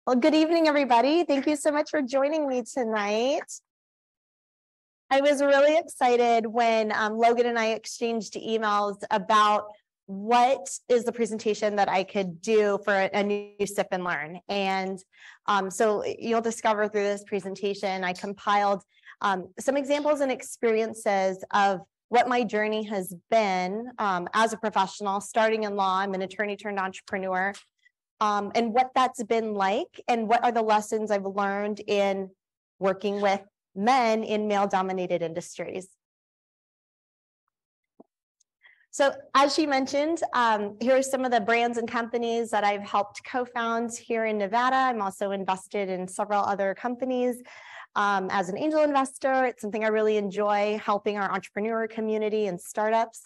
Well, good evening, everybody. Thank you so much for joining me tonight. I was really excited when Logan and I exchanged emails about what is the presentation that I could do for a new Sip and Learn. And so you'll discover through this presentation, I compiled some examples and experiences of what my journey has been as a professional, starting in law. I'm an attorney turned entrepreneur. And what that's been like, and what are the lessons I've learned in working with men in male-dominated industries. So as she mentioned, here are some of the brands and companies that I've helped co-found here in Nevada. I'm also invested in several other companies as an angel investor. It's something I really enjoy, helping our entrepreneur community and startups.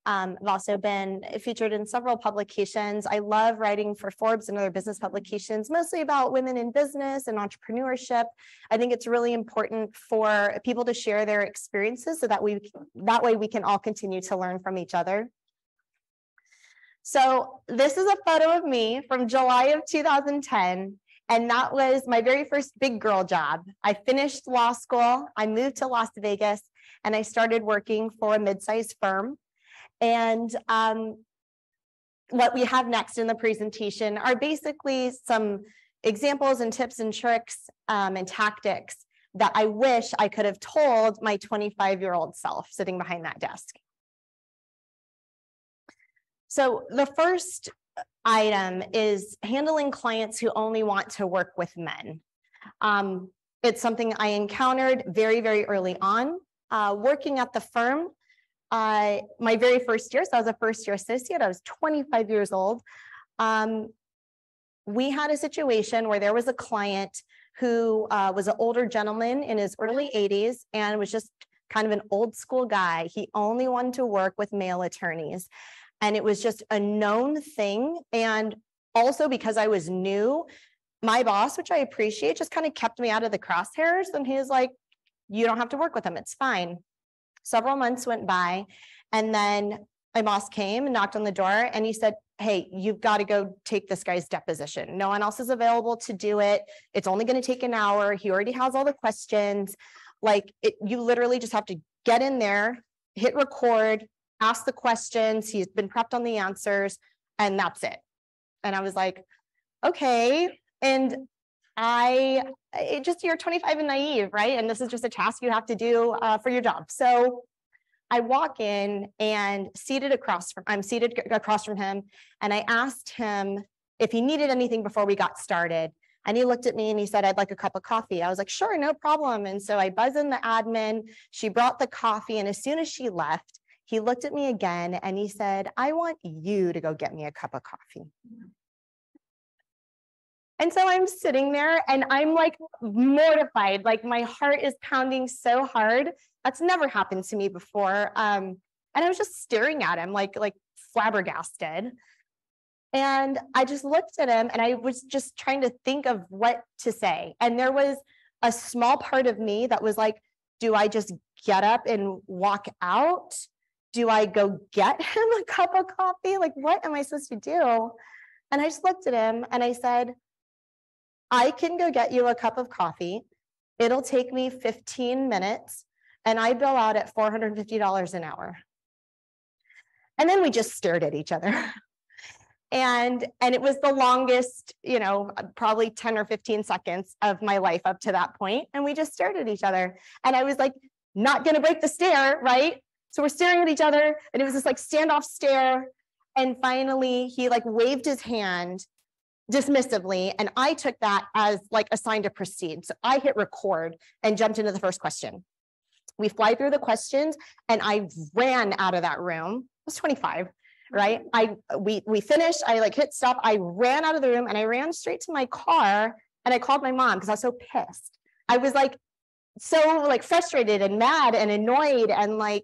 I've also been featured in several publications. I love writing for Forbes and other business publications, mostly about women in business and entrepreneurship. I think it's really important for people to share their experiences so that way we can all continue to learn from each other. So this is a photo of me from July of 2010. And that was my very first big girl job. I finished law school, I moved to Las Vegas, and I started working for a mid-sized firm. And what we have next in the presentation are basically some examples and tips and tricks and tactics that I wish I could have told my 25-year-old self sitting behind that desk. So the first item is handling clients who only want to work with men. It's something I encountered very, very early on working at the firm. My very first year, so I was a first-year associate, I was 25 years old. We had a situation where there was a client who was an older gentleman in his early 80s and was just kind of an old school guy. He only wanted to work with male attorneys. And it was just a known thing. And also because I was new, my boss, which I appreciate, just kind of kept me out of the crosshairs. And he was like, you don't have to work with him, it's fine. Several months went by, and then my boss came and knocked on the door, and he said, hey, you've got to go take this guy's deposition. No one else is available to do it. It's only going to take an hour. He already has all the questions. You literally just have to get in there, hit record, ask the questions. He's been prepped on the answers, and that's it. And I was like, okay. And you're 25 and naive, right? And this is just a task you have to do for your job. So I walk in and I'm seated across from him. And I asked him if he needed anything before we got started. And he looked at me and he said, I'd like a cup of coffee. I was like, sure, no problem. And so I buzz in the admin, she brought the coffee. And as soon as she left, he looked at me again and he said, I want you to go get me a cup of coffee. And so I'm sitting there and I'm like mortified, like my heart is pounding so hard. That's never happened to me before. And I was just staring at him like flabbergasted. And I just looked at him and I was just trying to think of what to say. And there was a small part of me that was like, do I just get up and walk out? Do I go get him a cup of coffee? Like, what am I supposed to do? And I just looked at him and I said, I can go get you a cup of coffee. It'll take me 15 minutes and I bill out at $450 an hour. And then we just stared at each other. And it was the longest, probably 10 or 15 seconds of my life up to that point. And we just stared at each other. And I was like, not going to break the stare, right? So we're staring at each other and it was this like standoff stare. And finally he like waved his hand dismissively, and I took that as like a sign to proceed. So I hit record and jumped into the first question. We fly through the questions and I ran out of that room. I was 25, right? We finished, I like hit stop, I ran out of the room and I ran straight to my car and I called my mom because I was so pissed. I was like so like frustrated and mad and annoyed and I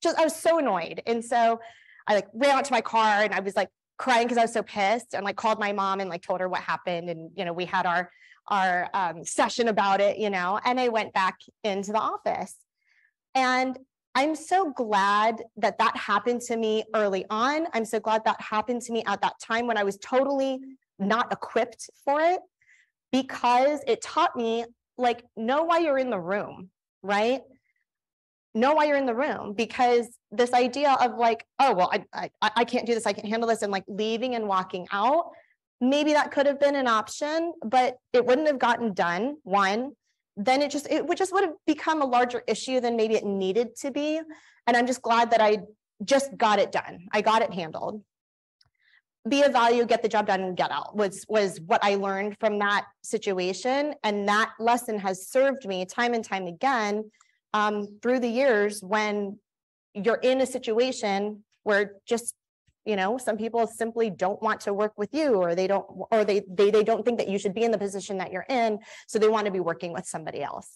was so annoyed. And so I like ran out to my car and I was like crying because I was so pissed and like called my mom and like told her what happened. And, we had our session about it, and I went back into the office. And I'm so glad that that happened to me early on. I'm so glad that happened to me at that time when I was totally not equipped for it. because it taught me, like, know why you're in the room, right? Know why you're in the room, because this idea of like, oh, well, I can't do this, I can't handle this, and like leaving and walking out, maybe that could have been an option, but it wouldn't have gotten done, one. Then it would have become a larger issue than maybe it needed to be. And I'm just glad that I just got it done. I got it handled. Be of value, get the job done, and get out was what I learned from that situation. And that lesson has served me time and time again through the years when you're in a situation where just, you know, some people simply don't want to work with you, or they don't think that you should be in the position that you're in, so they want to be working with somebody else.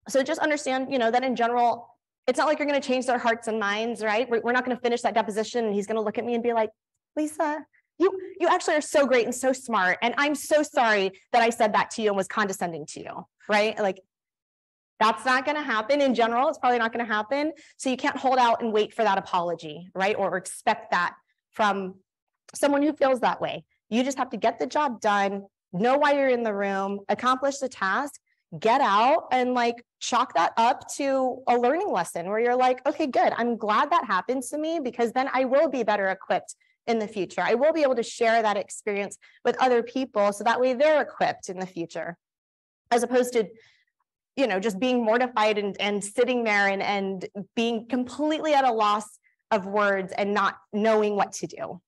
So just understand, you know, that in general, it's not like you're going to change their hearts and minds, right? We're not going to finish that deposition and he's going to look at me and be like, Lisa, you actually are so great and so smart, and I'm so sorry that I said that to you and was condescending to you, right? Like, that's not going to happen. In general, it's probably not going to happen. So you can't hold out and wait for that apology, right? Or expect that from someone who feels that way. You just have to get the job done, know why you're in the room, accomplish the task, get out, and like chalk that up to a learning lesson where you're like, okay, good. I'm glad that happened to me, because then I will be better equipped in the future. I will be able to share that experience with other people, so that way they're equipped in the future, as opposed to, you know, just being mortified and sitting there and being completely at a loss of words and not knowing what to do.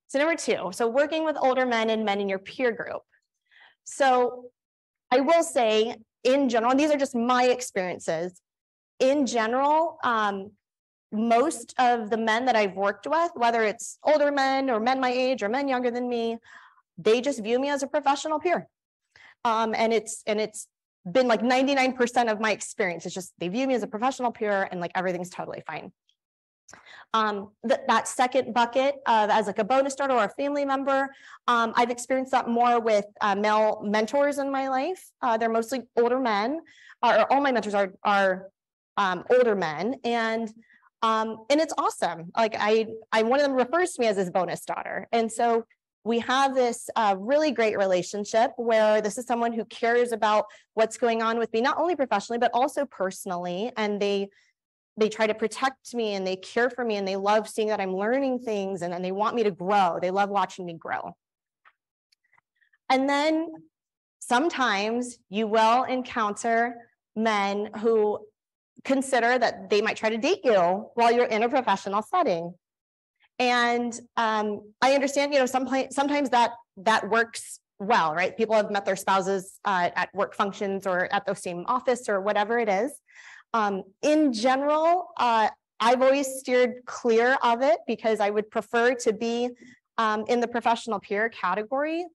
So number two, so working with older men and men in your peer group. So I will say, in general, and these are just my experiences, in general, most of the men that I've worked with, whether it's older men or men my age or men younger than me, they just view me as a professional peer. And it's been like 99% of my experience. It's just they view me as a professional peer, and like everything's totally fine. That second bucket of as like a bonus starter or a family member, I've experienced that more with male mentors in my life. They're mostly older men, or all my mentors are older men, and it's awesome. Like one of them refers to me as his bonus daughter, and so we have this really great relationship where this is someone who cares about what's going on with me, not only professionally, but also personally. And they try to protect me, and they care for me, and they love seeing that I'm learning things, and they want me to grow. They love watching me grow. And then sometimes you will encounter men who consider that they might try to date you while you're in a professional setting. And I understand, you know, sometimes that works well, right? People have met their spouses at work functions or at the same office or whatever it is. In general, I've always steered clear of it, because I would prefer to be in the professional peer category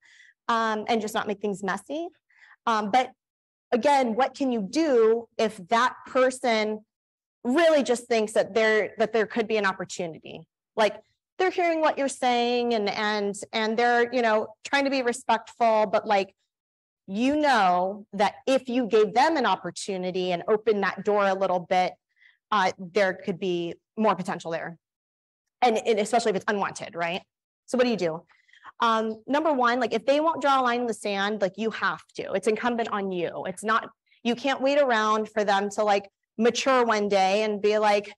and just not make things messy. But again, what can you do if that person really just thinks that there could be an opportunity? Like, they're hearing what you're saying and they're, you know, trying to be respectful, but like, you know that if you gave them an opportunity and opened that door a little bit, there could be more potential there. And especially if it's unwanted, right? So what do? Number one, like if they won't draw a line in the sand, like you have to. It's incumbent on you. It's not, you can't wait around for them to like mature one day and be like,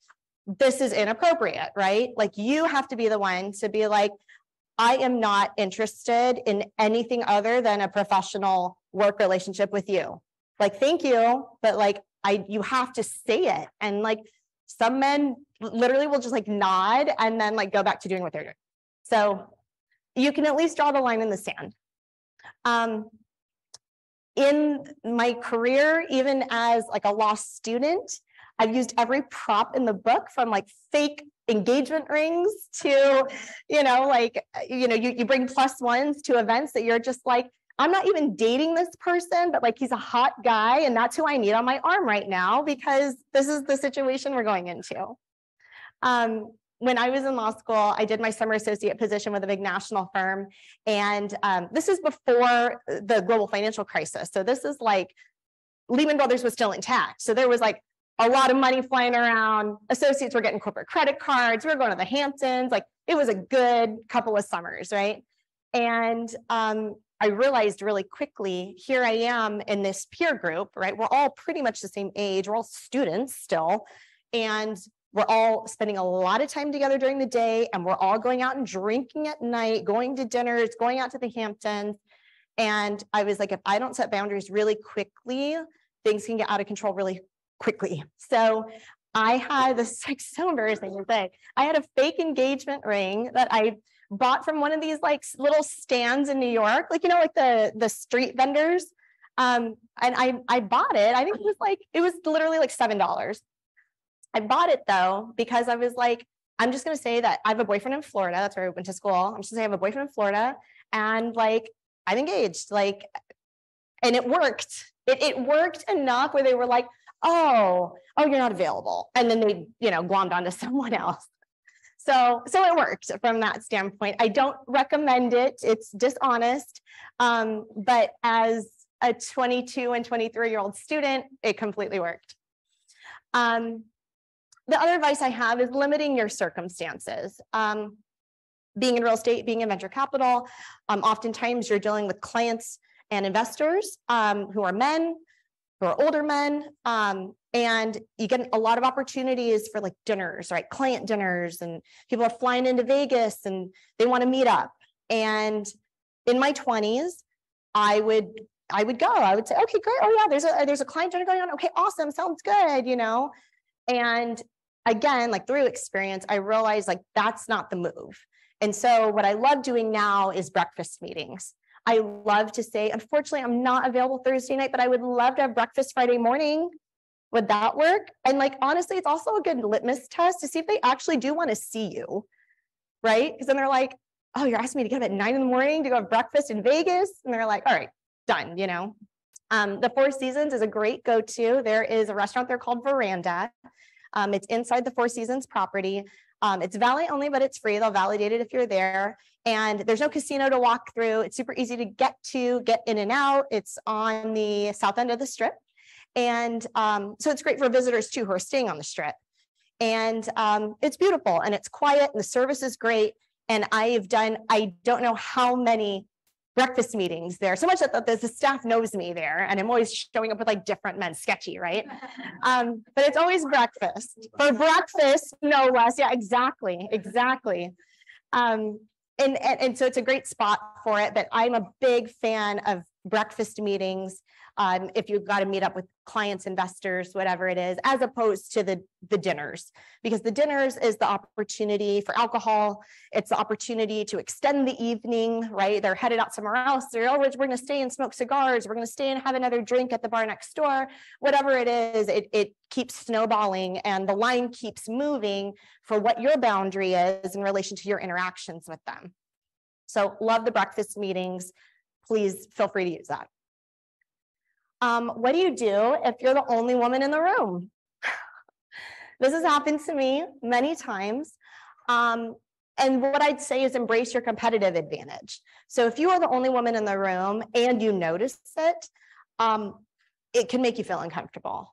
this is inappropriate, right? Like you have to be the one to be like, I am not interested in anything other than a professional work relationship with you. Like, thank you, but like you have to say it. And like some men literally will just like nod and then like go back to doing what they're doing. So you can at least draw the line in the sand. In my career, even as like a law student, I've used every prop in the book, from like fake engagement rings to, you know, like, you know, you bring +1s to events that you're just like, I'm not even dating this person, but like he's a hot guy and that's who I need on my arm right now because this is the situation we're going into. When I was in law school, I did my summer associate position with a big national firm. And this is before the global financial crisis. So this is like Lehman Brothers was still intact. So there was like a lot of money flying around. Associates were getting corporate credit cards. We were going to the Hamptons. Like it was a good couple of summers, right? And I realized really quickly, here I am in this peer group, right? We're all pretty much the same age. We're all students still. And we're all spending a lot of time together during the day, and we're all going out and drinking at night, going to dinners, going out to the Hamptons. And I was like, if I don't set boundaries really quickly, things can get out of control really quickly. So I had this, like, so embarrassing to say, I had a fake engagement ring that I bought from one of these like little stands in New York, like, you know, like the street vendors. And I bought it. I think it was literally like $7. I bought it though, because I was like, I'm just going to say that I have a boyfriend in Florida. That's where I went to school. I'm just going to say I have a boyfriend in Florida, and like, I'm engaged, like, and it worked. It worked enough where they were like, oh, you're not available. And then they, glommed onto someone else. So it worked from that standpoint. I don't recommend it. It's dishonest. But as a 22 and 23-year-old student, it completely worked. The other advice I have is limiting your circumstances. Being in real estate, being in venture capital, oftentimes you're dealing with clients and investors who are men, who are older men, and you get a lot of opportunities for like dinners, right? Client dinners, and people are flying into Vegas and they want to meet up. And in my 20s, I would go. I would say, okay, great. Oh yeah, there's a client dinner going on. Okay, awesome, sounds good, And again, like through experience, I realized like that's not the move. And so what I love doing now is breakfast meetings. I love to say, unfortunately, I'm not available Thursday night, but I would love to have breakfast Friday morning. Would that work? And like, honestly, it's also a good litmus test to see if they actually do want to see you, right? Because then they're like, oh, you're asking me to get up at 9 a.m. to go have breakfast in Vegas? And they're like, all right, done, The Four Seasons is a great go-to. There is a restaurant there called Veranda. It's inside the Four Seasons property. It's valet only, but it's free. They'll validate it if you're there. And there's no casino to walk through. It's super easy to get in and out. It's on the south end of the Strip. And so it's great for visitors too, who are staying on the Strip. And it's beautiful and it's quiet and the service is great. And I don't know how many breakfast meetings there, so much that the staff knows me there, and I'm always showing up with like different men, sketchy, right? But it's always breakfast, for breakfast, no less. Yeah, exactly. And so it's a great spot for it, but I'm a big fan of breakfast meetings. If you've got to meet up with clients, investors, whatever it is, as opposed to the dinners, because the dinners is the opportunity for alcohol. It's the opportunity to extend the evening, right? They're headed out somewhere else. We're going to stay and smoke cigars. We're going to stay and have another drink at the bar next door. Whatever it is, it keeps snowballing and the line keeps moving for what your boundary is in relation to your interactions with them. So love the breakfast meetings. Please feel free to use that. What do you do if you're the only woman in the room? This has happened to me many times. And what I'd say is embrace your competitive advantage. So if you are the only woman in the room and you notice it can make you feel uncomfortable.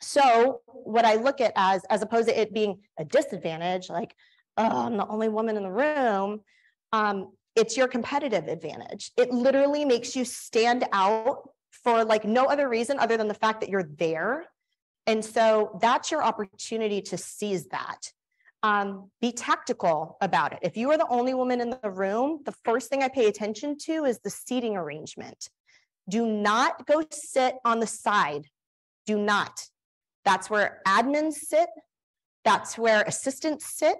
So what I look at as opposed to it being a disadvantage, like, oh, I'm the only woman in the room, it's your competitive advantage. It literally makes you stand out for like no other reason other than the fact that you're there. And so that's your opportunity to seize that. Be tactical about it. If you are the only woman in the room, the first thing I pay attention to is the seating arrangement. Do not go sit on the side. Do not. That's where admins sit. That's where assistants sit.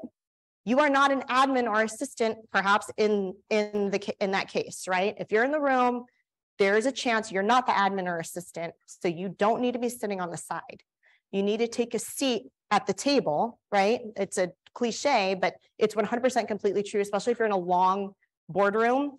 You are not an admin or assistant, perhaps in that case, right? If you're in the room, there's a chance you're not the admin or assistant, so you don't need to be sitting on the side. You need to take a seat at the table, right? It's a cliche, but it's 100% completely true, especially if you're in a long boardroom.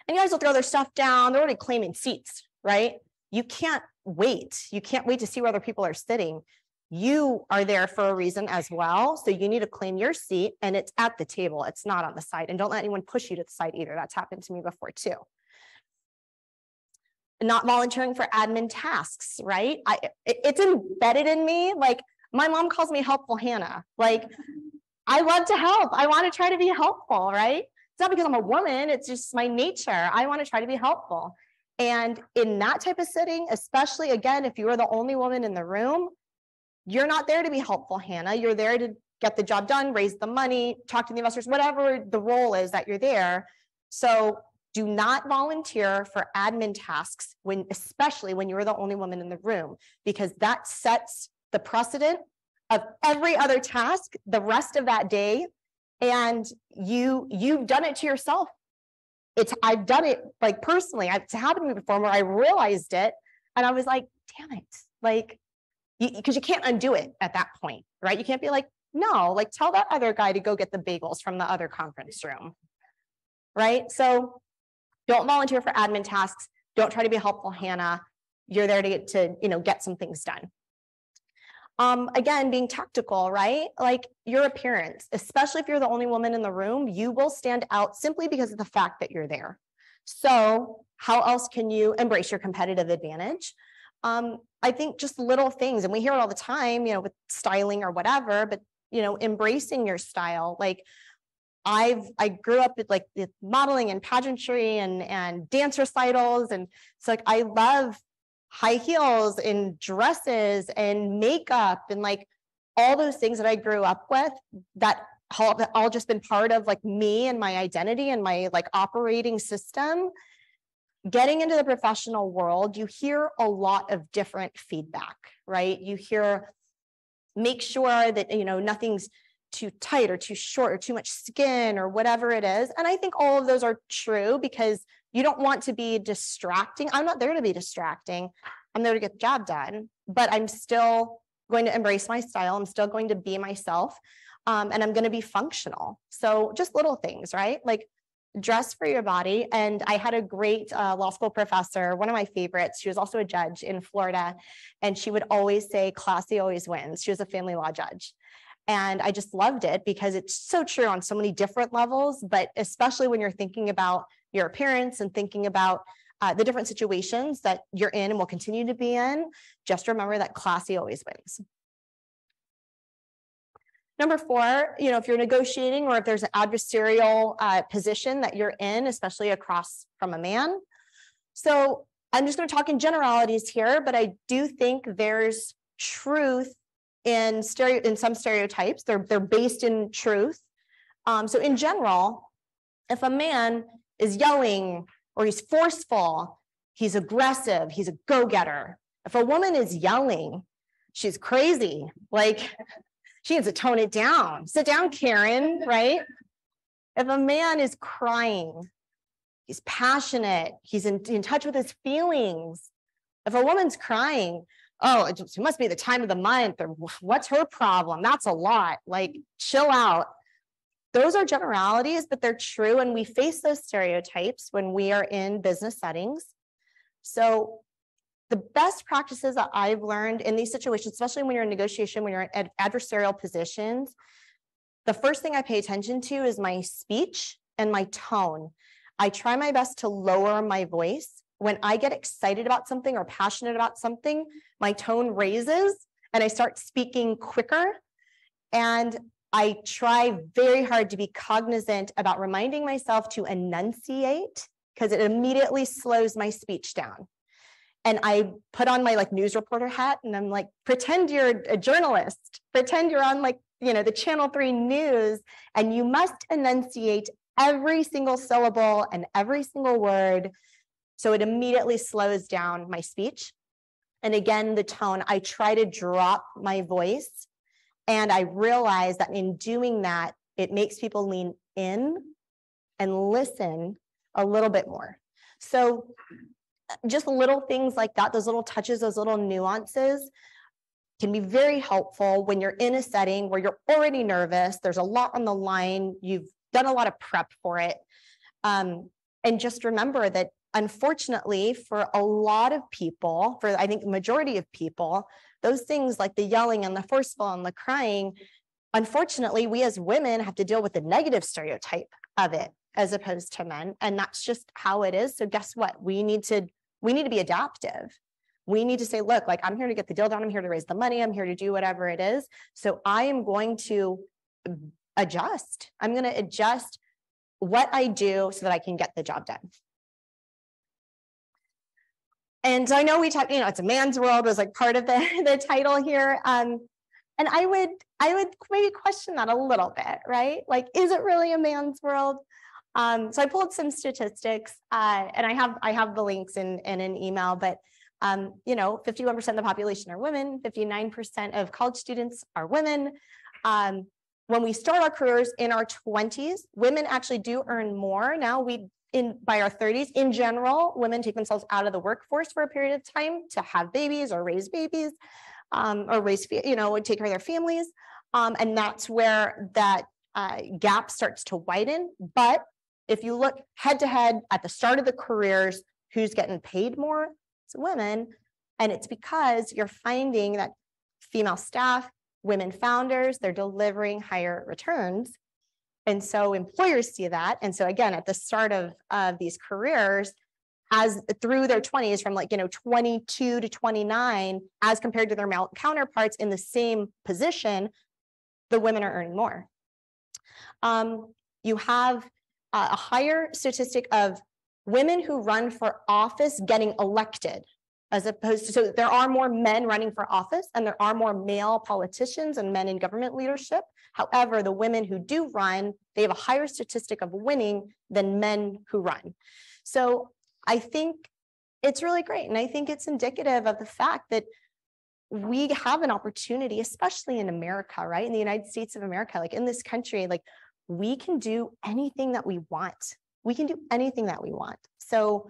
And you guys will throw their stuff down. They're already claiming seats, right? You can't wait. You can't wait to see where other people are sitting. You are there for a reason as well. So you need to claim your seat, and it's at the table. It's not on the side. And don't let anyone push you to the side either. That's happened to me before too. Not volunteering for admin tasks, right? It's embedded in me. Like my mom calls me helpful Hannah. Like I love to help. I want to try to be helpful, right? not because I'm a woman, it's just my nature. I want to try to be helpful. And in that type of setting, especially again, if you are the only woman in the room, you're not there to be helpful, Hannah. You're there to get the job done, raise the money, talk to the investors, whatever the role is that you're there. So do not volunteer for admin tasks, especially when you're the only woman in the room, because that sets the precedent of every other task the rest of that day. And you've done it to yourself. I've done it like personally. It's happened to me before where I realized it and I was like, damn it. Like, because you can't undo it at that point, right? You can't be like, no, like tell that other guy to go get the bagels from the other conference room, right? So don't volunteer for admin tasks. Don't try to be helpful, Hannah. You're there to get some things done. Again, being tactical, right? Like your appearance, especially if you're the only woman in the room, you will stand out simply because of the fact that you're there. So how else can you embrace your competitive advantage? I think just little things, and we hear it all the time, with styling or whatever, but, embracing your style. Like I grew up with like the modeling and pageantry and dance recitals. And it's like, I love high heels and dresses and makeup and like all those things that I grew up with that all just been part of like me and my identity and my like operating system. Getting into the professional world, you hear a lot of different feedback, right? You hear, make sure that, nothing's too tight or too short or too much skin or whatever it is. And I think all of those are true because you don't want to be distracting. I'm not there to be distracting. I'm there to get the job done, but I'm still going to embrace my style. I'm still going to be myself, and I'm going to be functional. So just little things, right? Like dress for your body. And I had a great law school professor, one of my favorites. She was also a judge in Florida, and she would always say, classy always wins. She was a family law judge. And I just loved it because it's so true on so many different levels, but especially when you're thinking about your appearance and thinking about the different situations that you're in and will continue to be in, just remember that classy always wins. Number 4, if you're negotiating or if there's an adversarial position that you're in, especially across from a man. So I'm just going to talk in generalities here, but I do think there's truth in some stereotypes. They're based in truth. So in general, if a man is yelling or he's forceful, he's aggressive, he's a go-getter. If a woman is yelling, she's crazy. Like she needs to tone it down. Sit down, Karen, right? If a man is crying, he's passionate, he's in touch with his feelings. If a woman's crying, oh, it must be the time of the month, or what's her problem? That's a lot. Like, chill out. Those are generalities, but they're true. And we face those stereotypes when we are in business settings. So the best practices that I've learned in these situations, especially when you're in negotiation, when you're in adversarial positions, the first thing I pay attention to is my speech and my tone. I try my best to lower my voice. When I get excited about something or passionate about something, my tone raises and I start speaking quicker. And I try very hard to be cognizant about reminding myself to enunciate because it immediately slows my speech down. And I put on my news reporter hat and I'm like, pretend you're a journalist, pretend you're on the Channel 3 news, and you must enunciate every single syllable and every single word. So it immediately slows down my speech. And again, the tone, I try to drop my voice. And I realize that in doing that, it makes people lean in and listen a little bit more. So just little things like that, those little touches, those little nuances can be very helpful when you're in a setting where you're already nervous. There's a lot on the line. You've done a lot of prep for it. And just remember that unfortunately, for a lot of people, for I think the majority of people, those things like the yelling and the forceful and the crying, unfortunately, we as women have to deal with the negative stereotype of it as opposed to men. And that's just how it is. So guess what? We need to be adaptive. We need to say, look, I'm here to get the deal done. I'm here to raise the money. I'm here to do whatever it is. So I am going to adjust. I'm going to adjust what I do so that I can get the job done. And so I know we talked, it's a man's world was like part of the title here. And I would maybe question that a little bit, right? Like, is it really a man's world? So I pulled some statistics, and I have the links in an email, but 51% of the population are women, 59% of college students are women. When we start our careers in our 20s, women actually do earn more. Now by our 30s, in general, women take themselves out of the workforce for a period of time to have babies or raise babies, or take care of their families. And that's where that gap starts to widen. But if you look head to head at the start of the careers, who's getting paid more? It's women. And it's because you're finding that female staff, women founders, they're delivering higher returns. And so employers see that. And so again, at the start of these careers, as through their 20s, from 22 to 29, as compared to their male counterparts in the same position, the women are earning more. You have a higher statistic of women who run for office getting elected, as opposed to, so there are more men running for office and there are more male politicians and men in government leadership. However, the women who do run, they have a higher statistic of winning than men who run. So I think it's really great. And I think it's indicative of the fact that we have an opportunity, especially in America, right? In the United States of America, like in this country, like we can do anything that we want. We can do anything that we want. So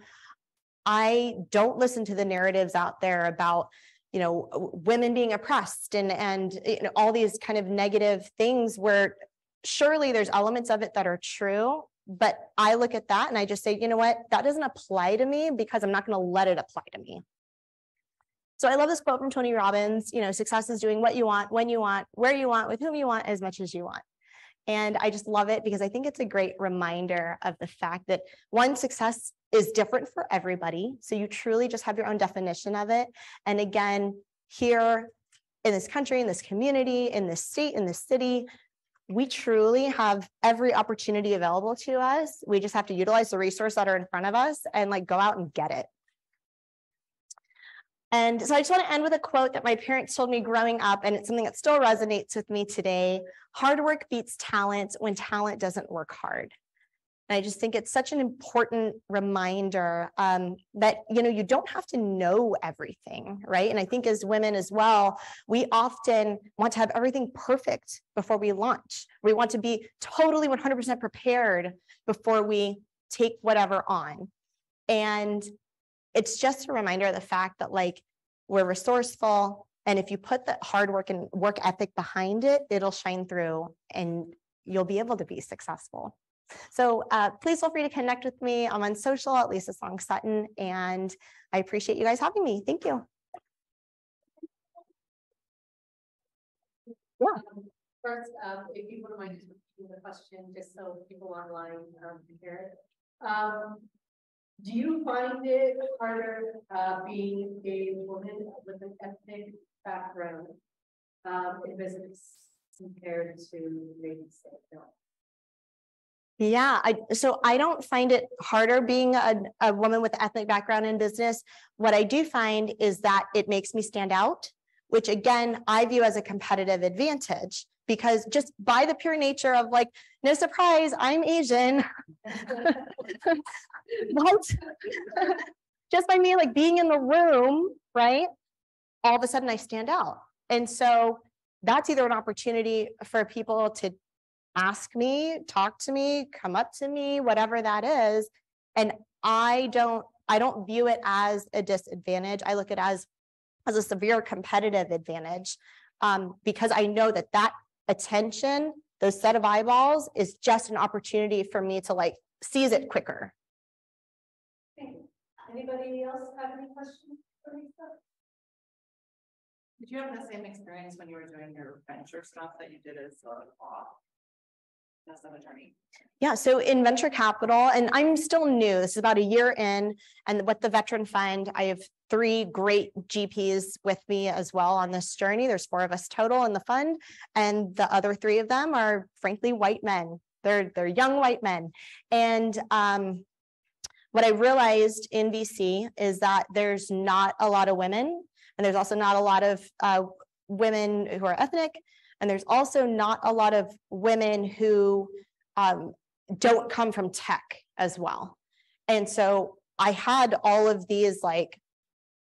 I don't listen to the narratives out there about, women being oppressed and all these kind of negative things where surely there's elements of it that are true, but I look at that and I just say, you know what, that doesn't apply to me because I'm not going to let it apply to me. So I love this quote from Tony Robbins, success is doing what you want, when you want, where you want, with whom you want, as much as you want. And I just love it because I think it's a great reminder of the fact that one, success is different for everybody. So you truly just have your own definition of it. And again, here in this country, in this community, in this state, in this city, we truly have every opportunity available to us. We just have to utilize the resources that are in front of us and go out and get it. And so I just want to end with a quote that my parents told me growing up, and it's something that still resonates with me today. Hard work beats talent when talent doesn't work hard. And I just think it's such an important reminder that, you don't have to know everything, right? And I think as women as well, we often want to have everything perfect before we launch. We want to be totally 100% prepared before we take whatever on. And it's just a reminder of the fact that we're resourceful. And if you put the hard work and work ethic behind it, it'll shine through and you'll be able to be successful. So please feel free to connect with me. I'm on social at Lisa Song Sutton, and I appreciate you guys having me. Thank you. Yeah. First, if you wouldn't mind just repeating the question, just so people online can hear it. Do you find it harder being a woman with an ethnic background in business compared to maybe say no? Yeah, so I don't find it harder being a woman with an ethnic background in business. What I do find is that it makes me stand out, which again, I view as a competitive advantage, because just by the pure nature of no surprise, I'm Asian. What? Just by me being in the room, right? All of a sudden I stand out. And so that's either an opportunity for people to ask me, talk to me, come up to me, whatever that is. And I don't view it as a disadvantage. I look at it as a severe competitive advantage, because I know that attention, those set of eyeballs, is just an opportunity for me to seize it quicker. Anybody else have any questions for Lisa? Did you have the same experience when you were doing your venture stuff that you did as an attorney? Yeah, so in venture capital, and I'm still new, this is about a year in, and with the Veteran Fund, I have 3 great GPs with me as well on this journey. There's 4 of us total in the fund, and the other 3 of them are frankly white men. They're young white men. And what I realized in VC is that there's not a lot of women, and there's also not a lot of women who are ethnic, and there's also not a lot of women who don't come from tech as well. And so I had all of these, like,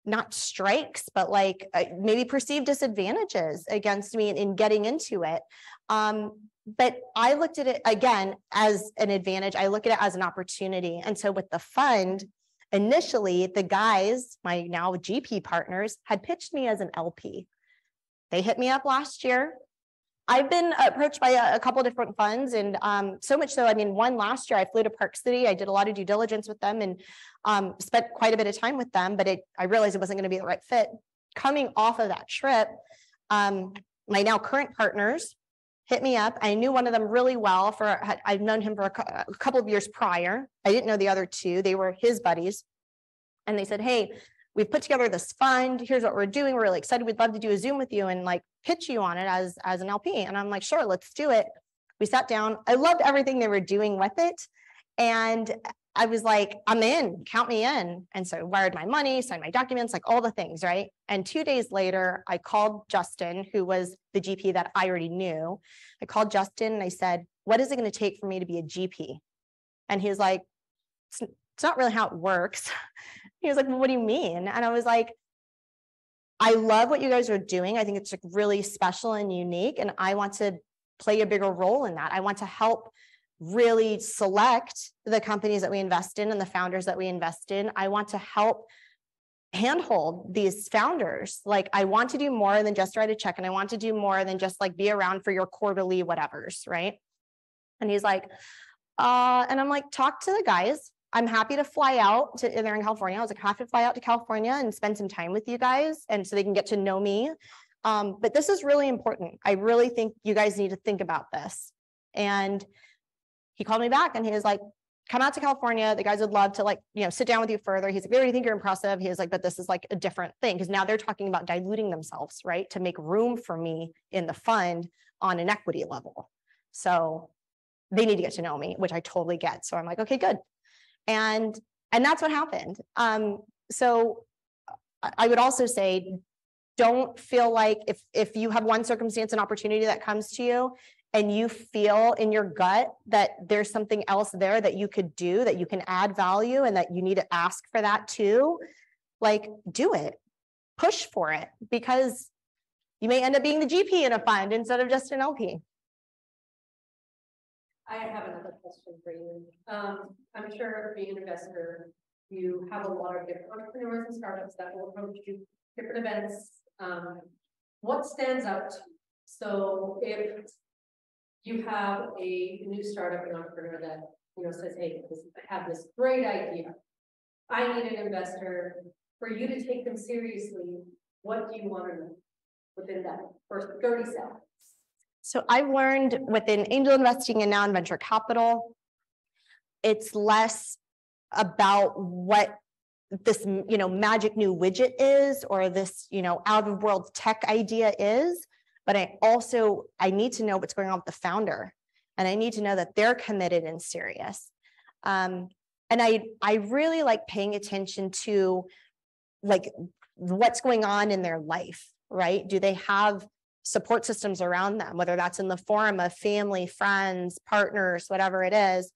not strikes, but like maybe perceived disadvantages against me in getting into it. But I looked at it again as an advantage. I look at it as an opportunity. And so with the fund, initially, the guys, my now GP partners, had pitched me as an LP. They hit me up last year. I've been approached by a couple different funds, and so much so, I mean, one last year I flew to Park City. I did a lot of due diligence with them and spent quite a bit of time with them, but I realized it wasn't going to be the right fit. Coming off of that trip, my now current partners hit me up. I knew one of them really well. I've known him for a couple of years prior. I didn't know the other two. They were his buddies. And they said, hey, we've put together this fund. Here's what we're doing. We're really excited. We'd love to do a Zoom with you and like pitch you on it as an LP. And I'm like, sure, let's do it. We sat down. I loved everything they were doing with it. And I was like, I'm in, count me in. And so I wired my money, signed my documents, like all the things, right? And 2 days later, I called Justin, who was the GP that I already knew. I called Justin and I said, what is it going to take for me to be a GP? And he was like, it's not really how it works. He was like, well, what do you mean? And I was like, I love what you guys are doing. I think it's like really special and unique. And I want to play a bigger role in that. I want to help really select the companies that we invest in and the founders that we invest in. I want to help handhold these founders. Like, I want to do more than just write a check, and I want to do more than just like be around for your quarterly whatevers, right? And he's like, and I'm like, talk to the guys. I'm happy to fly out to, they're in California. I was like, happy to fly out to California and spend some time with you guys, and so they can get to know me. But this is really important. I really think you guys need to think about this. And he called me back and he was like, come out to California. The guys would love to, like, sit down with you further. He's like, we already think you're impressive. He was like, but this is like a different thing, because now they're talking about diluting themselves, right? To make room for me in the fund on an equity level. So they need to get to know me, which I totally get. So I'm like, okay, good. And that's what happened. So I would also say, don't feel like if you have one circumstance and opportunity that comes to you and you feel in your gut that there's something else there that you could do, that you can add value, and that you need to ask for that too, like, do it, push for it, because you may end up being the GP in a fund instead of just an LP. I have another question for you. I'm sure being an investor, you have a lot of different entrepreneurs and startups that will approach you, different events. What stands out to you? So if you have a new startup, an entrepreneur that says, hey, I have this great idea. I need an investor. For you to take them seriously, what do you want to know within that first 30 seconds? So I've learned within angel investing and now in venture capital, it's less about what this, magic new widget is, or this, out of world tech idea is, but I need to know what's going on with the founder, and I need to know that they're committed and serious. And I really like paying attention to like what's going on in their life, right? Do they have support systems around them, whether that's in the form of family, friends, partners, whatever it is,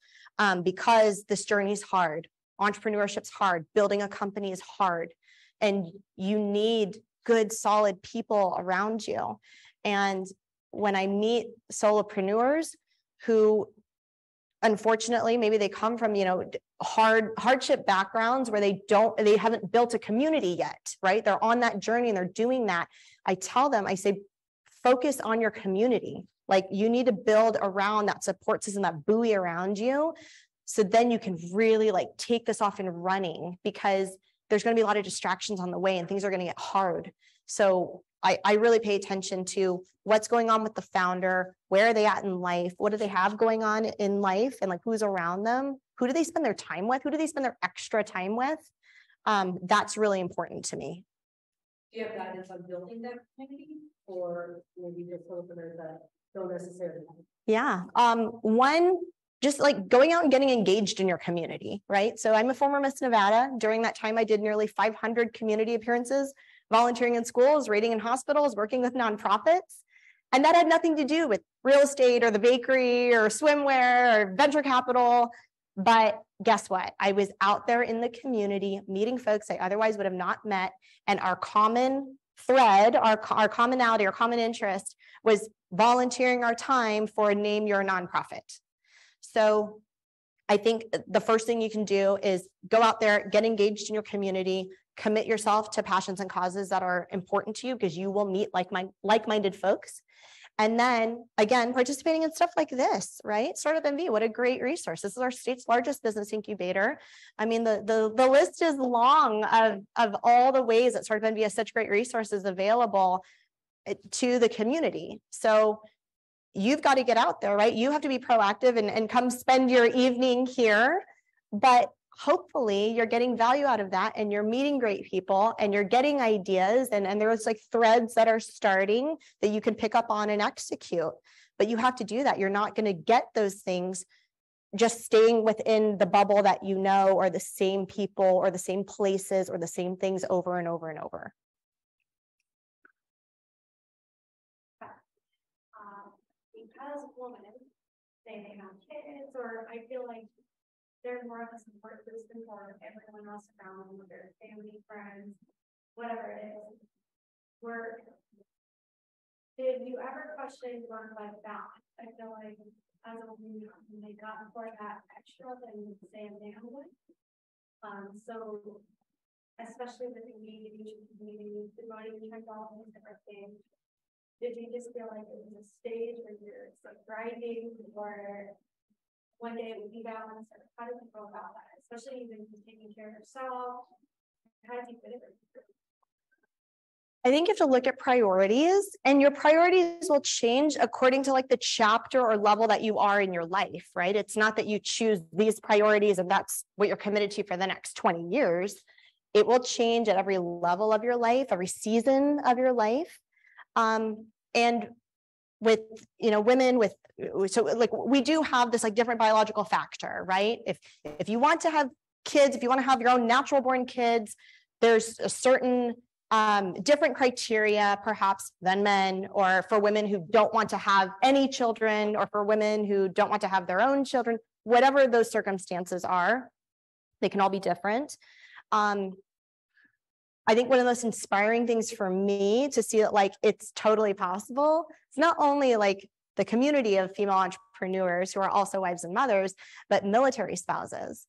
because this journey is hard. Entrepreneurship's hard. Building a company is hard. And you need good, solid people around you. And when I meet solopreneurs who, unfortunately, maybe they come from, hardship backgrounds where they haven't built a community yet, right? They're on that journey and they're doing that. I tell them, I say, focus on your community. Like, you need to build around that support system, that buoy around you. So then you can really like take this off and running, because there's going to be a lot of distractions on the way and things are going to get hard. So I really pay attention to what's going on with the founder. Where are they at in life? What do they have going on in life? And like, who's around them? Who do they spend their time with? Who do they spend their extra time with? That's really important to me. Do you have guidance on building that community, or maybe just solopreneurs that don't necessarily. Yeah. One, just like going out and getting engaged in your community, right? So I'm a former Miss Nevada. During that time, I did nearly 500 community appearances, volunteering in schools, raiding in hospitals, working with nonprofits. And that had nothing to do with real estate or the bakery or swimwear or venture capital. But guess what? I was out there in the community meeting folks I otherwise would have not met. And our common thread, our commonality, our common interest was volunteering our time for Name Your Nonprofit. So I think the first thing you can do is go out there, get engaged in your community, commit yourself to passions and causes that are important to you, because you will meet like-minded folks. And then again, participating in stuff like this, right? Startup MV, what a great resource. This is our state's largest business incubator. I mean, the list is long of all the ways that Startup MV has such great resources available to the community. So you've got to get out there, right? You have to be proactive and come spend your evening here, but hopefully you're getting value out of that and you're meeting great people and you're getting ideas and there's like threads that are starting that you can pick up on and execute. But you have to do that. You're not going to get those things just staying within the bubble that you know, or the same people or the same places or the same things over and over and over. Because women say they have kids, or I feel like they're more of a support system for everyone else around them, their family, friends, whatever it is. Did you ever question work-life balance? I feel like as a woman, they got for that extra than say a man would. So especially with engaging community, promoting all these different things. Did you just feel like it was a stage where you're like grinding, or one day it would be balanced? Or how did you go about that? Especially even taking care of yourself. How did you fit it? I think you have to look at priorities, and your priorities will change according to like the chapter or level that you are in your life, right? It's not that you choose these priorities and that's what you're committed to for the next 20 years. It will change at every level of your life, every season of your life. And with, women with, so like we do have this like different biological factor, right? If you want to have kids, if you want to have your own natural born kids, there's a certain different criteria perhaps than men, or for women who don't want to have any children, or for women who don't want to have their own children, whatever those circumstances are, they can all be different. I think one of the most inspiring things for me to see that like it's totally possible. It's not only like the community of female entrepreneurs who are also wives and mothers, but military spouses.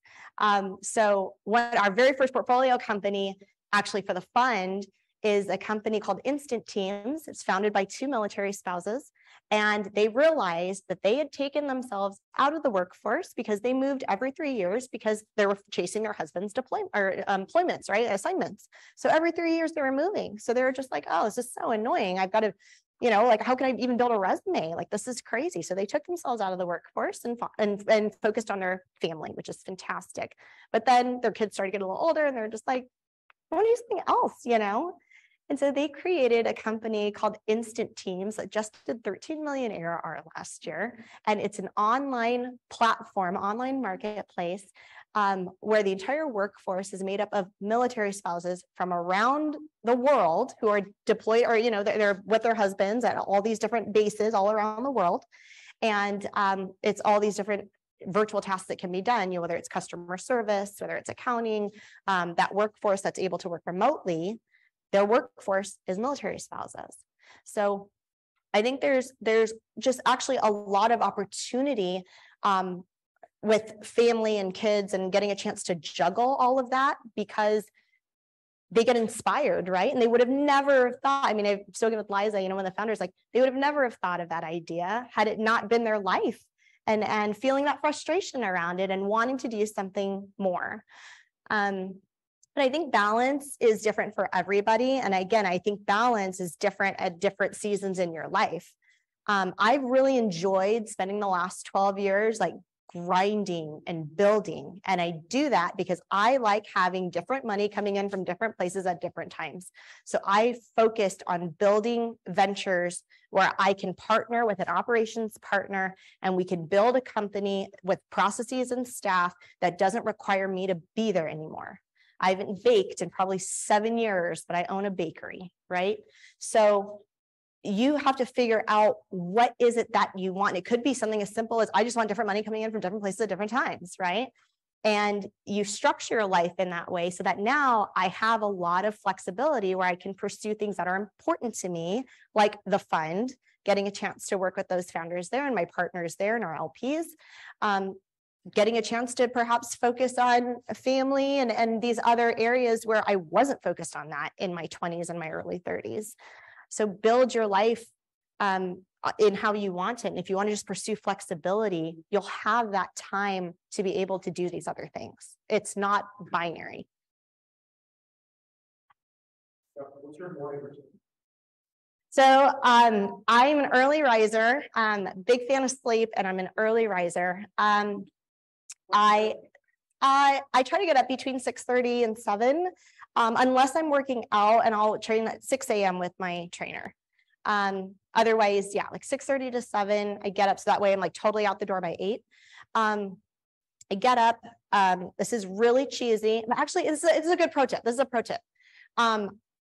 So our very first portfolio company actually for the fund is a company called Instant Teams. It's founded by 2 military spouses. And they realized that they had taken themselves out of the workforce because they moved every 3 years because they were chasing their husband's employments, right? Assignments. So every 3 years they were moving. So they were just like, oh, this is so annoying. I've got to, like, how can I even build a resume? Like, this is crazy. So they took themselves out of the workforce and focused on their family, which is fantastic. But then their kids started getting a little older and they're just like, I want to do something else, And so they created a company called Instant Teams that just did 13 million ARR last year. And it's an online platform, online marketplace, where the entire workforce is made up of military spouses from around the world who are deployed, or, they're with their husbands at all these different bases all around the world. And it's all these different virtual tasks that can be done, whether it's customer service, whether it's accounting, that workforce that's able to work remotely, their workforce is military spouses. So I think there's just actually a lot of opportunity with family and kids and getting a chance to juggle all of that, because they get inspired, right? And they would have never thought, I've spoken with Liza, one of the founders, like they would have never have thought of that idea had it not been their life, and feeling that frustration around it and wanting to do something more. But I think balance is different for everybody. And again, I think balance is different at different seasons in your life. I've really enjoyed spending the last 12 years, like grinding and building. And I do that because I like having different money coming in from different places at different times. So I focused on building ventures where I can partner with an operations partner and we can build a company with processes and staff that doesn't require me to be there anymore. I haven't baked in probably 7 years, but I own a bakery, right? So you have to figure out what is it that you want. It could be something as simple as I just want different money coming in from different places at different times, right? And you structure your life in that way so that now I have a lot of flexibility where I can pursue things that are important to me, like the fund, getting a chance to work with those founders there and my partners there and our LPs, getting a chance to perhaps focus on family and these other areas where I wasn't focused on that in my 20s and my early 30s. So build your life in how you want it. And if you want to just pursue flexibility, you'll have that time to be able to do these other things. It's not binary. What's your morning routine? So I'm an early riser, big fan of sleep, and I'm an early riser. I try to get up between 6:30 and 7, unless I'm working out, and I'll train at 6 a.m. with my trainer. Otherwise, yeah, like 6:30 to 7, I get up, so that way I'm like totally out the door by 8. I get up. This is really cheesy, but actually it's a good pro tip. This is a pro tip.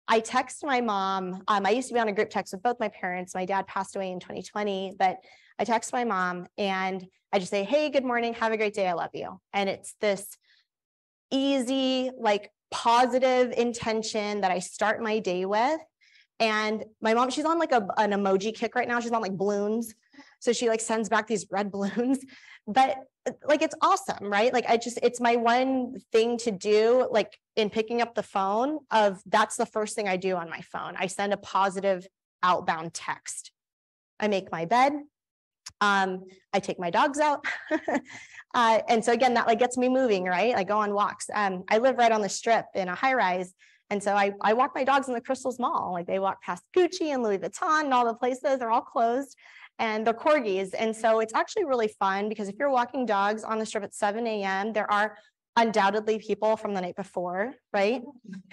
I text my mom. I used to be on a group text with both my parents. My dad passed away in 2020, but I text my mom and I just say, hey, good morning. Have a great day. I love you. And it's this easy, like positive intention that I start my day with. And my mom, she's on like an emoji kick right now. She's on like balloons. So she like sends back these red balloons, but like, it's awesome, right? Like it's my one thing to do, like in picking up the phone that's the first thing I do on my phone. I send a positive outbound text. I make my bed. I take my dogs out. And so again, that like gets me moving, right? I go on walks. I live right on the strip in a high rise. And so I walk my dogs in the Crystals Mall. Like they walk past Gucci and Louis Vuitton and all the places, they're all closed and they're corgis. And so it's actually really fun because if you're walking dogs on the strip at 7 a.m., there are undoubtedly people from the night before, right?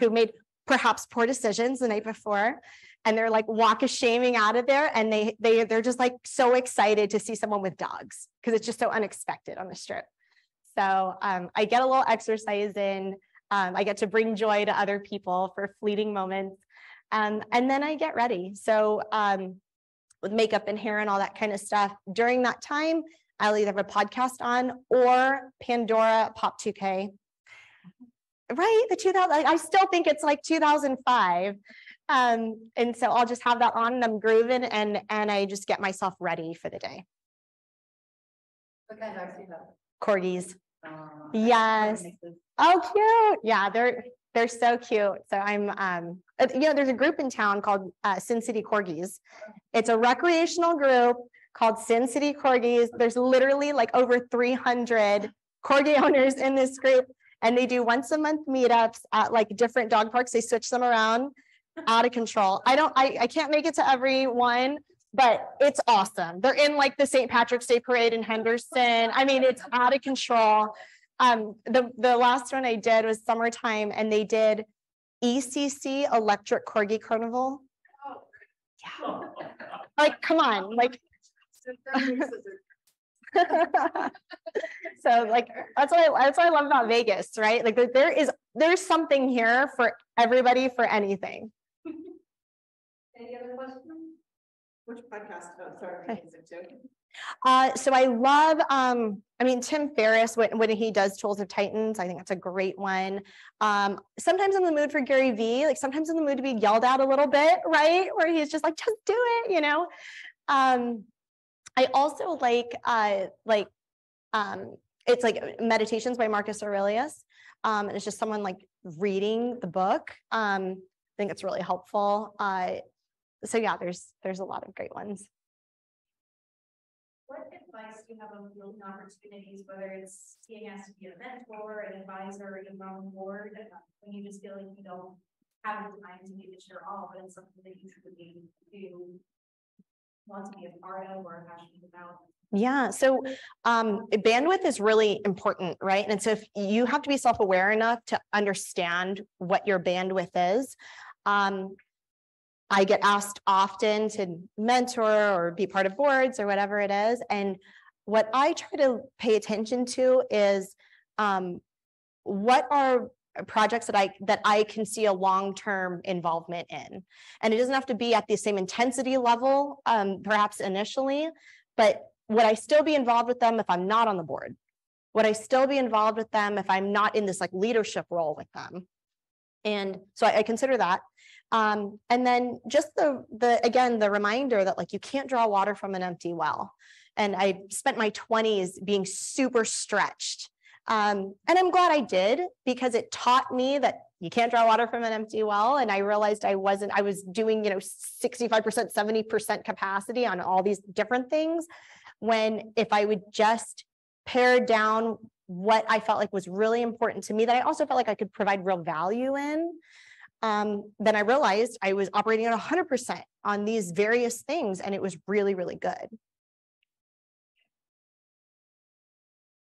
Who made perhaps poor decisions the night before. And they're like shaming out of there. And they're just like so excited to see someone with dogs because it's just so unexpected on the strip. So I get a little exercise in. I get to bring joy to other people for fleeting moments. And then I get ready. So with makeup and hair and all that kind of stuff. During that time, I'll either have a podcast on or Pandora Pop 2K. Right, the 2000. I still think it's like 2005. And so I'll just have that on and I'm grooving and I just get myself ready for the day. What kind of dogs do you have? Corgis. Yes. Oh, cute. Yeah, they're so cute. So I'm, there's a group in town called Sin City Corgis. It's a recreational group called Sin City Corgis. There's literally like over 300 corgi owners in this group. And they do once a month meetups at like different dog parks. They switch them around. Out of control. I can't make it to every one, but it's awesome. They're in like the St. Patrick's Day parade in Henderson. I mean, it's out of control. The last one I did was summertime and they did ECC Electric Corgi Carnival. Yeah. Like, come on, like. So like that's what I love about Vegas, right? Like there's something here for everybody for anything. Any other questions? Which podcast? Oh, sorry. Is it too? So I love, Tim Ferriss, when he does Tools of Titans, I think that's a great one. Sometimes in the mood for Gary Vee, like sometimes in the mood to be yelled at a little bit, right? Where he's just like, just do it, you know? I also like it's like Meditations by Marcus Aurelius. And it's just someone like reading the book. I think it's really helpful. So yeah, there's a lot of great ones. What advice do you have on building opportunities, whether it's being asked to be a mentor, an advisor, or even on board, when you just feel like you don't have the time to give it your all, but it's something that you should be able to do? want to be a part of or passionate about? Yeah, so bandwidth is really important, right? And so if you have to be self-aware enough to understand what your bandwidth is. I get asked often to mentor or be part of boards or whatever it is. And what I try to pay attention to is what are projects that I can see a long-term involvement in. And it doesn't have to be at the same intensity level, perhaps initially, but would I still be involved with them if I'm not on the board? Would I still be involved with them if I'm not in this like leadership role with them? And so I consider that. And then just the reminder that like you can't draw water from an empty well. And I spent my 20s being super stretched. And I'm glad I did, because it taught me that you can't draw water from an empty well. And I realized I was doing, 65%, 70% capacity on all these different things, when if I would just pare down what I felt like was really important to me, that I also felt like I could provide real value in, then I realized I was operating at 100% on these various things, and it was really, really good.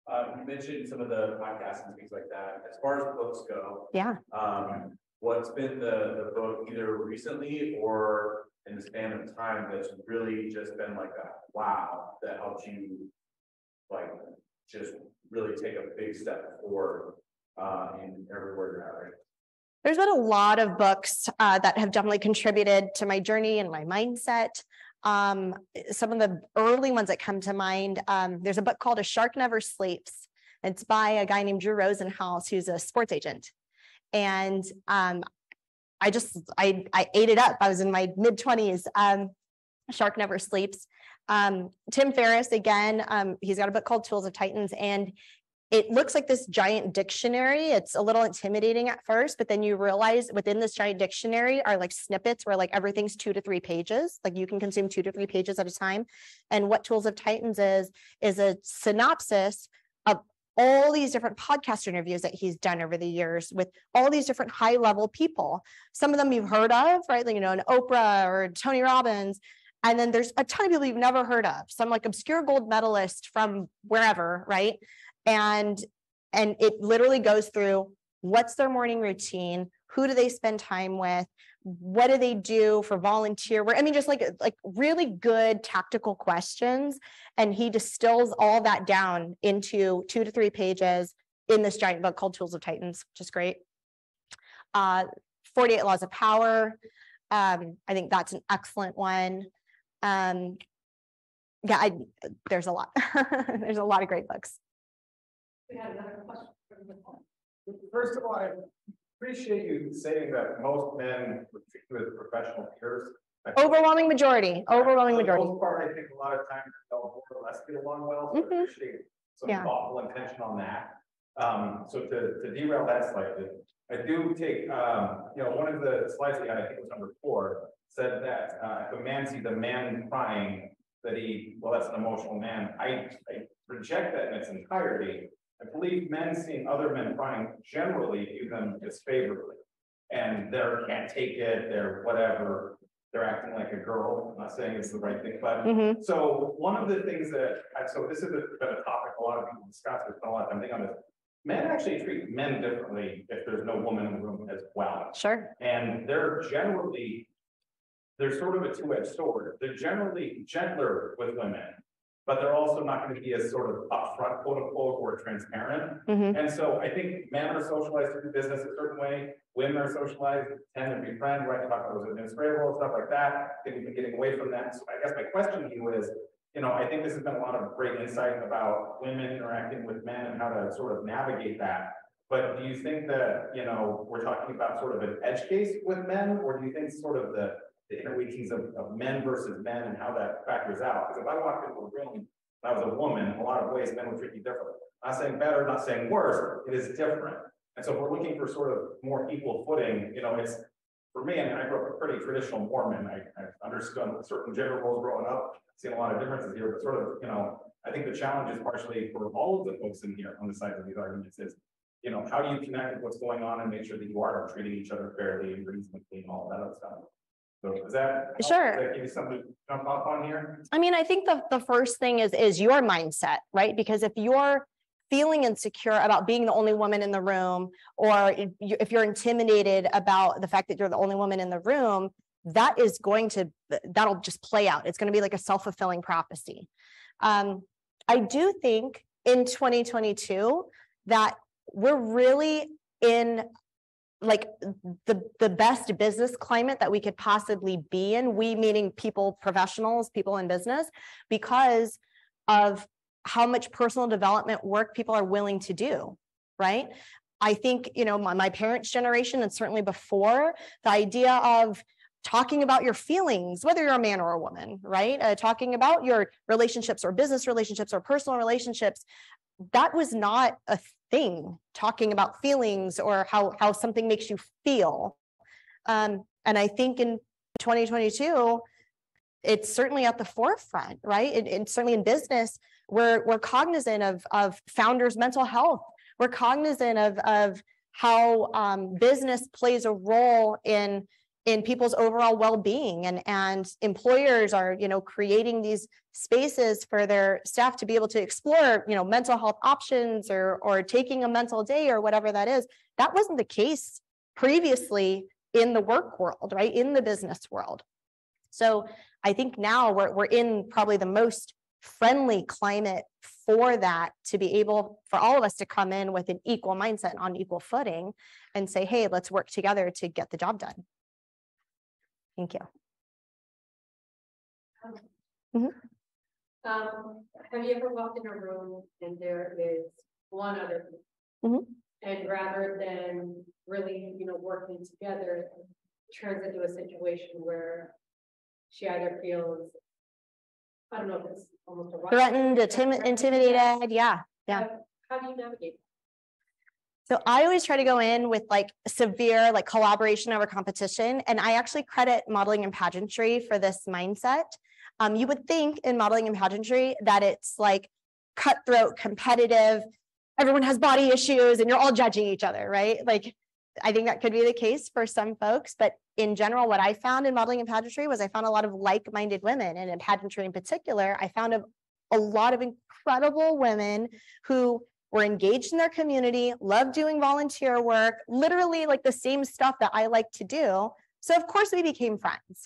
You mentioned some of the podcasts and things like that. As far as books go, Yeah. What's been the book either recently or in the span of time that's really just been like a wow that helped you like just really take a big step forward in everywhere you're at right? There's been a lot of books that have definitely contributed to my journey and my mindset. Some of the early ones that come to mind, there's a book called A Shark Never Sleeps. It's by a guy named Drew Rosenhaus, who's a sports agent. And I ate it up. I was in my mid-20s. Shark Never Sleeps. Tim Ferriss, again, he's got a book called Tools of Titans, and it looks like this giant dictionary. It's a little intimidating at first, but then you realize within this giant dictionary are like snippets where like everything's 2 to 3 pages. Like you can consume 2 to 3 pages at a time. And what Tools of Titans is a synopsis of all these different podcast interviews that he's done over the years with all these different high level people. Some of them you've heard of, right? Like, an Oprah or Tony Robbins. And then there's a ton of people you've never heard of. Some like obscure gold medalist from wherever, right? And it literally goes through what's their morning routine, who do they spend time with, what do they do for volunteer work? I mean, just like really good tactical questions. And he distills all that down into 2 to 3 pages in this giant book called Tools of Titans, which is great. 48 Laws of Power. I think that's an excellent one. There's a lot. There's a lot of great books. We had another question from the phone. First of all, I appreciate you saying that most men would treat you as professional peers. Overwhelming majority. Overwhelming majority. For the most part, I think a lot of times they'll more or less get along well. So I appreciate some thoughtful intention on that. So to derail that slightly, I do take one of the slides we had, I think it was number 4, said that if a man sees a man crying, that that's an emotional man. I reject that in its entirety. I believe men seeing other men crying generally view them disfavorably, and they can't take it, they're whatever, they're acting like a girl. I'm not saying it's the right thing, but so one of the things that, so this is been a topic a lot of people discuss, we spend a lot of time thinking on this. Men actually treat men differently if there's no woman in the room as well. Sure. And they're sort of a two-edged sword. They're generally gentler with women, but they're also not going to be as sort of upfront, quote unquote, or transparent. And so I think men are socialized to do business a certain way. Women are socialized, tend to be friends, right? Talk about those administrative roles, stuff like that. I think we've been getting away from that. So I guess my question to you is, I think this has been a lot of great insight about women interacting with men and how to sort of navigate that. But do you think that, we're talking about sort of an edge case with men, or do you think sort of the interweavings of men versus men and how that factors out? Because if I walked into a room, and I was a woman, in a lot of ways, men would treat you differently. Not saying better, not saying worse, it is different. And so if we're looking for sort of more equal footing, it's, for me, I grew up a pretty traditional Mormon. I understood certain gender roles growing up, seen a lot of differences here, but sort of, I think the challenge is partially for all of the folks in here on the side of these arguments is, how do you connect with what's going on and make sure that you are treating each other fairly and reasonably and all that other stuff? So is that, Sure. Does that give you something to jump off on here? I mean, I think the first thing is your mindset, right? Because if you're feeling insecure about being the only woman in the room, or if you're intimidated about the fact that you're the only woman in the room, that'll just play out. It's going to be like a self-fulfilling prophecy. I do think in 2022 that we're really in like the best business climate that we could possibly be in, we meaning people, professionals, people in business, because of how much personal development work people are willing to do, right? I think, you know, my parents' generation, and certainly before, the idea of talking about your feelings, whether you're a man or a woman, right? Talking about your relationships or business relationships or personal relationships, that was not a thing. Talking about feelings or how something makes you feel. And I think in 2022, it's certainly at the forefront, right? And certainly in business, we're cognizant of founders' mental health. We're cognizant of how business plays a role in people's overall well-being, and employers are, you know, creating these spaces for their staff to be able to explore, you know, mental health options or taking a mental day or whatever that is. That wasn't the case previously in the work world, right? In the business world. So I think now we're in probably the most friendly climate for that, to be able for all of us to come in with an equal mindset on equal footing and say, hey, let's work together to get the job done. Thank you. Have you ever walked in a room and there is one other Mhm. and rather than really, you know, working together, turns into a situation where she either feels, I don't know if it's almost a Threatened, intimidated, yeah. How do you navigate? So I always try to go in with like severe like collaboration over competition. And I actually credit modeling and pageantry for this mindset. You would think in modeling and pageantry that it's like cutthroat, competitive, everyone has body issues and you're all judging each other, right? Like, I think that could be the case for some folks, but in general, what I found in modeling and pageantry was I found a lot of like-minded women, and in pageantry in particular, I found a lot of incredible women who were engaged in their community, loved doing volunteer work, literally like the same stuff that I like to do. So of course we became friends.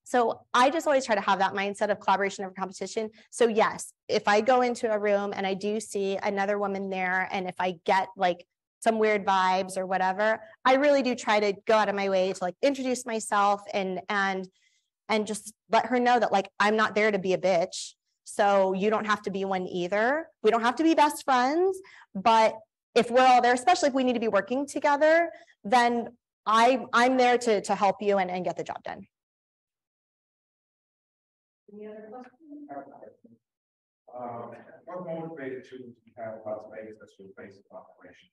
So I just always try to have that mindset of collaboration over competition. So yes, if I go into a room and I do see another woman there, and if I get like some weird vibes or whatever, I really do try to go out of my way to like introduce myself and just let her know that like, I'm not there to be a bitch. So you don't have to be one either. We don't have to be best friends, but if we're all there, especially if we need to be working together, then I'm there to help you and get the job done. Any other questions? What motivated you to have Las Vegas as your base of operation?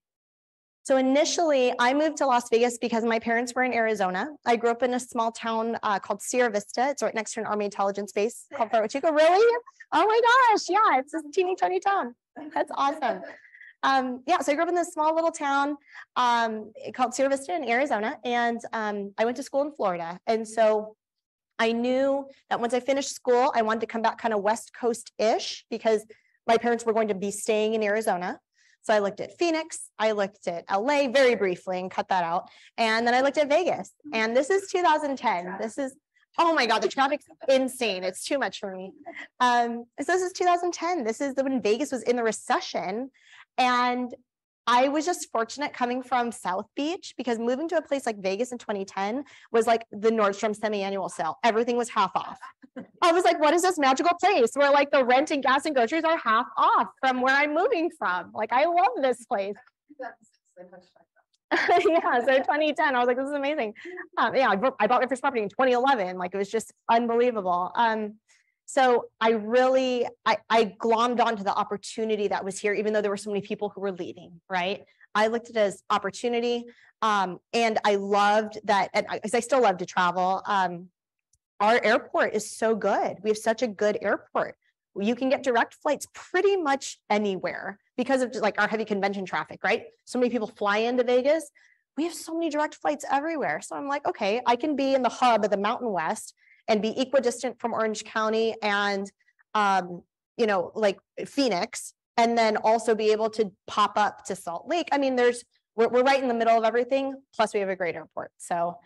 So initially, I moved to Las Vegas because my parents were in Arizona. I grew up in a small town called Sierra Vista. It's right next to an Army intelligence base called Fort Huachuca. Really? Oh my gosh, yeah, it's a teeny tiny town. That's awesome. Yeah, so I grew up in this small little town called Sierra Vista in Arizona, and I went to school in Florida. And so I knew that once I finished school, I wanted to come back kind of West Coast-ish because my parents were going to be staying in Arizona. So I looked at Phoenix, I looked at LA very briefly and cut that out. And then I looked at Vegas, and this is 2010. This is, oh my God, the traffic's insane. It's too much for me. So this is 2010. This is when Vegas was in the recession. And I was just fortunate coming from South Beach, because moving to a place like Vegas in 2010 was like the Nordstrom semi-annual sale. Everything was half off. I was like, what is this magical place where like the rent and gas and groceries are half off from where I'm moving from? Like, I love this place. Yeah, so 2010, I was like, this is amazing. Yeah, I bought my first property in 2011. Like, it was just unbelievable. So I really, I glommed onto the opportunity that was here, even though there were so many people who were leaving, right? I looked at it as opportunity, and I loved that, and I still love to travel. Our airport is so good. We have such a good airport. You can get direct flights pretty much anywhere because of like our heavy convention traffic, right? So many people fly into Vegas, we have so many direct flights everywhere. So I'm like, okay, I can be in the hub of the Mountain West and be equidistant from Orange County and, you know, like Phoenix, and then also be able to pop up to Salt Lake. I mean, we're right in the middle of everything. Plus we have a great airport. So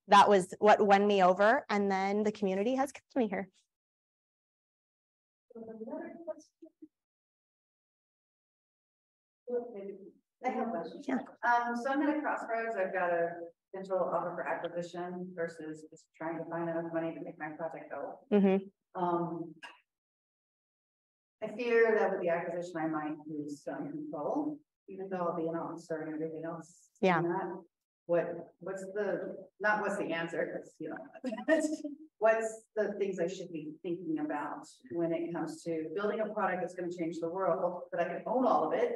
that was what won me over. And then the community has kept me here. I have a question. Yeah. So I'm at a crossroads. I've got a potential offer for acquisition versus just trying to find enough money to make my project go. I fear that with the acquisition, I might lose some control, even though I'll be an officer and everything else. Yeah. What's the answer? Because, you know, what's the things I should be thinking about when it comes to building a product that's going to change the world, but I can own all of it,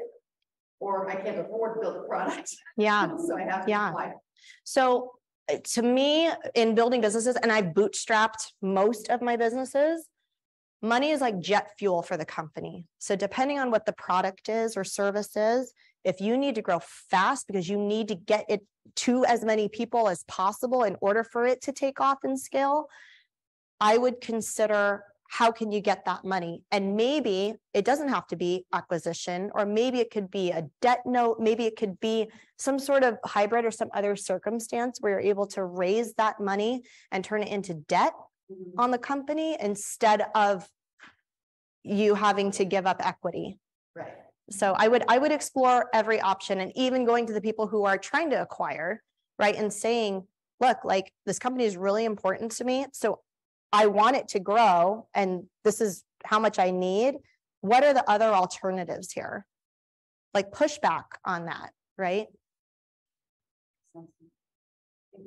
or I can't afford to build a product. Yeah. So I have to apply. So to me, in building businesses, and I bootstrapped most of my businesses, money is like jet fuel for the company. So depending on what the product is or service is, if you need to grow fast because you need to get it to as many people as possible in order for it to take off and scale, I would consider how can you get that money? And maybe it doesn't have to be acquisition, or maybe it could be a debt note. Maybe it could be some sort of hybrid or some other circumstance where you're able to raise that money and turn it into debt on the company instead of you having to give up equity. Right. So I would explore every option, and even going to the people who are trying to acquire, right, and saying, look, like this company is really important to me. So I want it to grow, and this is how much I need. What are the other alternatives here? Like push back on that, right?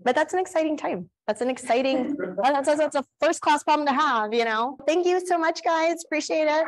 But that's an exciting time. That's an exciting, that's a first class problem to have, you know? Thank you so much, guys. Appreciate it.